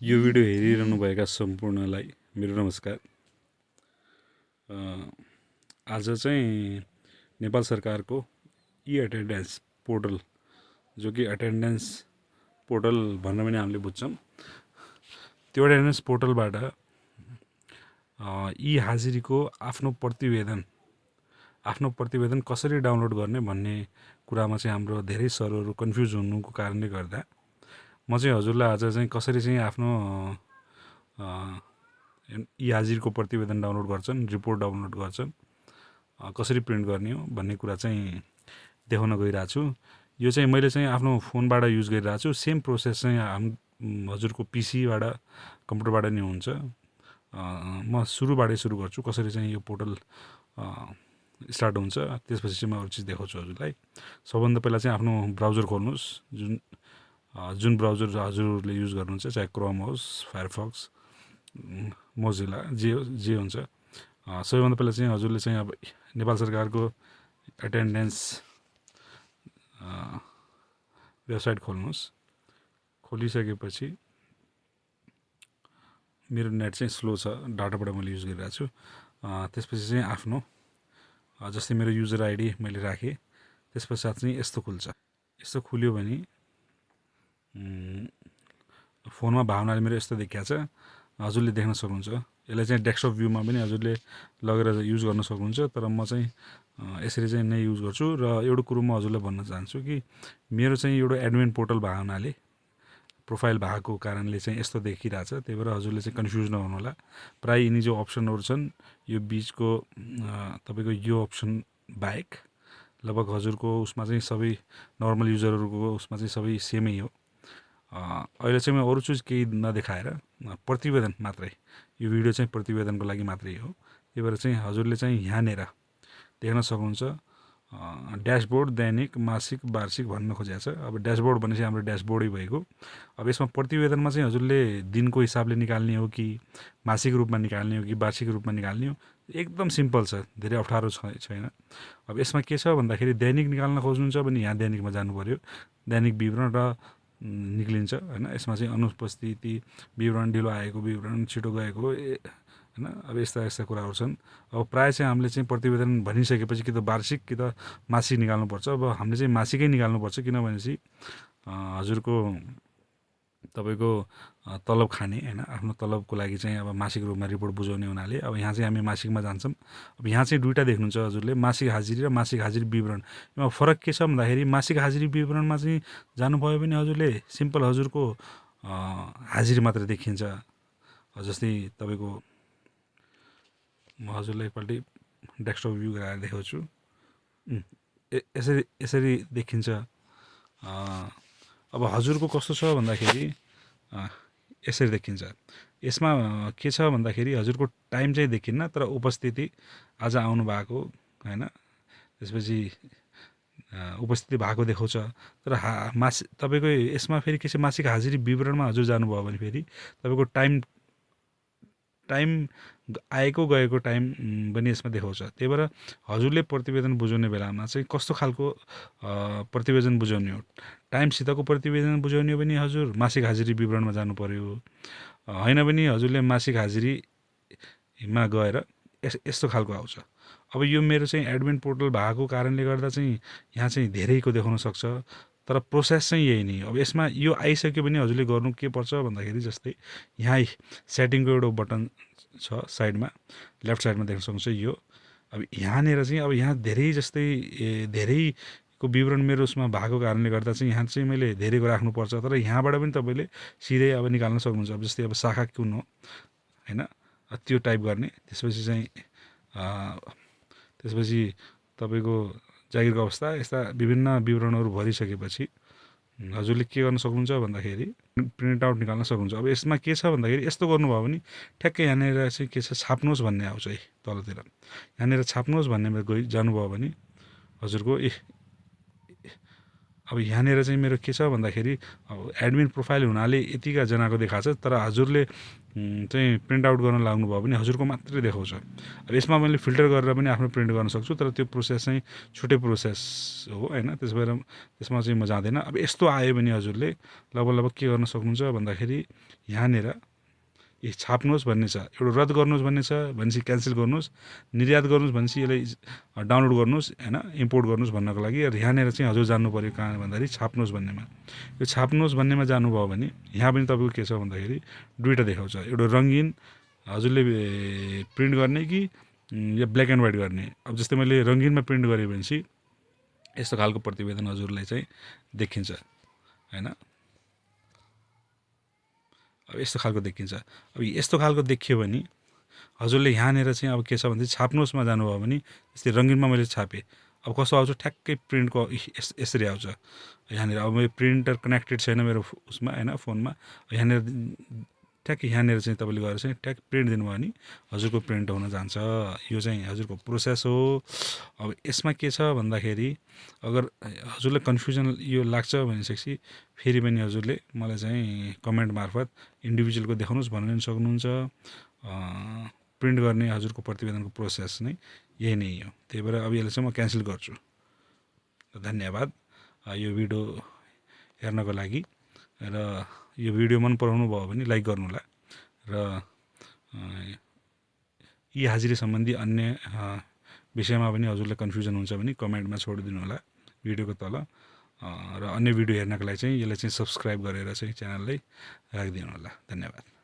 यो भिडियो हेरिरहनुभएका सम्पूर्णलाई मेरो नमस्कार। आज चाहिँ नेपाल सरकारको ई-एटेन्डेन्स पोर्टल, जो कि एटेन्डेन्स पोर्टल भनेर पनि हामीले बुझ्छौँ, त्यो एटेन्डेन्स पोर्टलबाट ई हाजिरीको आफ्नो प्रतिवेदन कसरी डाउनलोड गर्ने भन्ने कुरामा चाहिँ हाम्रो धेरै सरहरू कन्फ्युज हुनुको कारणले गर्दा म चाहिँ हजुरलाई आज चाहिँ कसरी चाहिँ आफ्नो ई हाजिरको प्रतिवेदन डाउनलोड गर्छन्, रिपोर्ट डाउनलोड गर्छन्, कसरी प्रिन्ट गर्ने हो भन्ने कुरा चाहिँ देखाउन गइरहेको छु। यो चाहिँ मैले चाहिँ आफ्नो फोनबाट युज गरिरहेको छु। सेम प्रोसेस चाहिँ हजुरको पिसीबाट, कम्प्युटरबाट नै हुन्छ। म सुरुबाटै सुरु गर्छु, कसरी चाहिँ यो पोर्टल स्टार्ट हुन्छ, त्यसपछि चाहिँ म अरू चिज देखाउँछु हजुरलाई। सबभन्दा पहिला चाहिँ आफ्नो ब्राउजर खोल्नुहोस्, जुन ब्राउजर हजुरले युज गर्नुहुन्छ, चाहे क्रोम होस्, फायरफक्स, मोजिला, जे हुन्छ। सबैभन्दा पहिला चाहिँ हजुरले चाहिँ अब नेपाल सरकारको एटेन्डेन्स वेबसाइट खोल्नुहोस्। खोलिसकेपछि मेरो नेट चाहिँ स्लो छ, डाटाबाट मैले युज गरिरहेको छु। त्यसपछि चाहिँ आफ्नो जस्तै मेरो युजर आइडी मैले राखेँ, त्यस पश्चात चाहिँ यस्तो खुल्छ। यस्तो खुल्यो भने फोनमा भावनाले मेरो यस्तो देखिया छ, हजुरले देख्न सक्नुहुन्छ। यसलाई चाहिँ डेस्कटप भ्यूमा पनि हजुरले लगेर युज गर्न सक्नुहुन्छ, तर म चाहिँ यसरी चाहिँ नै युज गर्छु। र एउटा कुरो म हजुरलाई भन्न चाहन्छु कि मेरो चाहिँ एउटा एडमिन पोर्टल भएको हुनाले, प्रोफाइल भएको कारणले चाहिँ यस्तो देखिरहेछ। त्यही भएर हजुरले चाहिँ कन्फ्युज नहुनु होला। प्रायः यिनी जो अप्सनहरू छन्, यो बिचको तपाईँको यो अप्सन बाहेक लगभग हजुरको उसमा चाहिँ सबै नर्मल युजरहरूको उसमा चाहिँ सबै सेमै हो। अहिले चाहिँ म अरू चिज केही नदेखाएर प्रतिवेदन मात्रै, यो भिडियो चाहिँ प्रतिवेदनको लागि मात्रै हो। त्यही भएर चाहिँ हजुरले चाहिँ यहाँनिर देख्न सक्नुहुन्छ ड्यासबोर्ड, दैनिक, मासिक, वार्षिक भन्न खोजेको छ। अब ड्यासबोर्ड भनेपछि हाम्रो ड्यासबोर्डै भएको। अब यसमा प्रतिवेदनमा चाहिँ हजुरले दिनको हिसाबले निकाल्ने हो कि मासिक रूपमा निकाल्ने हो कि वार्षिक रूपमा निकाल्ने हो, एकदम सिम्पल छ, धेरै अप्ठ्यारो छैन। अब यसमा के छ भन्दाखेरि दैनिक निकाल्न खोज्नुहुन्छ भने यहाँ दैनिकमा जानु पऱ्यो। दैनिक विवरण र निक्लिन्छ होइन। यसमा चाहिँ अनुपस्थिति विवरण, ढिलो आएको विवरण, छिटो गएको, होइन। अब यस्ता यस्ता कुराहरू छन्। अब प्रायः चाहिँ हामीले चाहिँ प्रतिवेदन भनिसकेपछि कि त वार्षिक कि त मासिक निकाल्नुपर्छ। अब हामीले चाहिँ मासिकै निकाल्नुपर्छ, किनभनेपछि हजुरको तपाईँको तलब खाने होइन, आफ्नो तलबको लागि चाहिँ अब मासिक रूपमा रिपोर्ट बुझाउने हुनाले अब यहाँ चाहिँ हामी मासिकमा जान्छौँ। अब यहाँ चाहिँ दुईवटा देख्नुहुन्छ हजुरले, मासिक हाजिरी र मासिक हाजिरी विवरण। यसमा फरक के छ भन्दाखेरि मासिक हाजिरी विवरणमा चाहिँ जानुभयो भने हजुरले सिम्पल हजुरको हाजिरी मात्र देखिन्छ। जस्तै तपाईँको म हजुरलाई एकपल्ट डेस्कटप भ्यू गराएर देखाउँछु। यसरी यसरी देखिन्छ। अब हजुरको कस्तो छ भन्दाखेरि यसरी देखिन्छ। यसमा के छ भन्दाखेरि हजुरको टाइम चाहिँ देखिन्न, तर उपस्थिति आज आउनु भएको होइन, त्यसपछि उपस्थिति भएको देखाउँछ। तर तपाईँको यसमा फेरि के छ, मासिक हाजिरी विवरणमा हजुर जानुभयो भने फेरि तपाईँको टाइम आएको गएको टाइम पनि यसमा देखाउँछ। त्यही भएर हजुरले प्रतिवेदन बुझाउने बेलामा चाहिँ कस्तो खालको प्रतिवेदन बुझाउने हो, टाइमसितको प्रतिवेदन बुझाउने हो भने हजुर मासिक हाजिरी विवरणमा जानु पर्यो। होइन भने हजुरले मासिक हाजिरीमा गएर यस्तो खालको आउँछ। अब यो मेरो चाहिँ एडमिन पोर्टल भएको कारणले गर्दा चाहिँ यहाँ चाहिँ धेरैको देखाउन सक्छ, तर प्रोसेस चाहिँ यही नै हो। अब यसमा यो आइसक्यो भने हजुरले गर्नु के पर्छ भन्दाखेरि जस्तै यहाँ सेटिङको एउटा बटन छ साइडमा, लेफ्ट साइडमा देख्न सक्नुहुन्छ यो। अब यहाँनिर चाहिँ अब यहाँ धेरै जस्तै धेरैको विवरण मेरो उसमा भएको कारणले गर्दा चाहिँ यहाँ चाहिँ मैले धेरैको राख्नुपर्छ। तर यहाँबाट पनि तपाईँले सिधै अब निकाल्न सक्नुहुन्छ। अब जस्तै अब शाखा कुन हो होइन, त्यो टाइप गर्ने। त्यसपछि तपाईँको जागिरको अवस्था, यस्ता विभिन्न विवरणहरू भरिसकेपछि हजुरले के गर्न सक्नुहुन्छ भन्दाखेरि प्रिन्ट आउट निकाल्न सक्नुहुन्छ। अब यसमा के छ भन्दाखेरि यस्तो गर्नुभयो भने ठ्याक्कै यहाँनिर चाहिँ के छ, छाप्नुहोस् भन्ने आउँछ है तलतिर। यहाँनिर छाप्नुहोस् भन्नेमा जानुभयो भने हजुरको अब यहाँनिर चाहिँ मेरो के छ भन्दाखेरि अब एडमिन प्रोफाइल हुनाले यतिका जनाको देखाएको छ, तर हजुरले चाहिँ प्रिन्ट आउट गर्न लाग्नुभयो भने हजुरको मात्रै देखाउँछ। अब यसमा मैले फिल्टर गरेर पनि आफ्नो प्रिन्ट गर्न सक्छु, तर त्यो प्रोसेस चाहिँ छुट्टै प्रोसेस हो होइन, त्यस भएर त्यसमा चाहिँ म जाँदैन। अब यस्तो आयो भने हजुरले लगभग के गर्न सक्नुहुन्छ भन्दाखेरि यहाँनिर यी छाप्नुहोस् भन्ने छ, एउटा रद्द गर्नुहोस् भन्ने छ, भनेपछि क्यान्सल गर्नुहोस्, निर्यात गर्नुहोस् भनेपछि यसलाई डाउनलोड गर्नुहोस् होइन, इम्पोर्ट गर्नुहोस् भन्नको लागि। यहाँनिर चाहिँ हजुर जानु पऱ्यो कहाँ भन्दाखेरि छाप्नुहोस् भन्नेमा। यो छाप्नुहोस् भन्नेमा जानुभयो भने यहाँ पनि तपाईँको के छ भन्दाखेरि दुईवटा देखाउँछ, एउटा रङ्गीन हजुरले प्रिन्ट गर्ने कि या ब्ल्याक एन्ड व्हाइट गर्ने। अब जस्तै मैले रङ्गीनमा प्रिन्ट गरेँ भनेपछि यस्तो खालको प्रतिवेदन हजुरलाई चाहिँ देखिन्छ होइन। अब यस्तो खालको देखिन्छ। अब यस्तो खालको देखियो भने हजुरले यहाँनिर चाहिँ अब के छ भने छाप्नुहोस्मा जानुभयो भने जस्तै रङ्गीनमा मैले छापेँ, अब कस्तो आउँछ ठ्याक्कै प्रिन्टको यसरी आउँछ यहाँनिर। अब मेरो प्रिन्टर कनेक्टेड छैन मेरो उसमा होइन, फोनमा। यहाँनिर ठ्याक्कै यहाँनिर चाहिँ तपाईँले गएर चाहिँ ठ्याक्क प्रिन्ट दिनुभयो भने हजुरको प्रिन्ट हुन जान्छ। यो चाहिँ हजुरको प्रोसेस हो। अब यसमा के छ भन्दाखेरि अगर हजुरलाई कन्फ्युजन यो लाग्छ भनेपछि फेरि पनि हजुरले मलाई चाहिँ कमेन्ट मार्फत इन्डिभिजुअलको देखाउनुहोस् भन्न पनि सक्नुहुन्छ। प्रिन्ट गर्ने हजुरको प्रतिवेदनको प्रोसेस नै यही नै हो। त्यही भएर अब यसलाई चाहिँ म क्यान्सल गर्छु। धन्यवाद यो भिडियो हेर्नको लागि। र यो भिडियो मन पराउनु भयो भने लाइक गर्नुहोला र यी हाजिरी सम्बन्धी अन्य विषयमा पनि हजुरलाई कन्फ्युजन हुन्छ भने कमेन्टमा छोडिदिनु होला भिडियोको तल। र अन्य भिडियो हेर्नको लागि चाहिँ यसलाई चाहिँ सब्सक्राइब गरेर चाहिँ च्यानललाई राखिदिनु होला। धन्यवाद।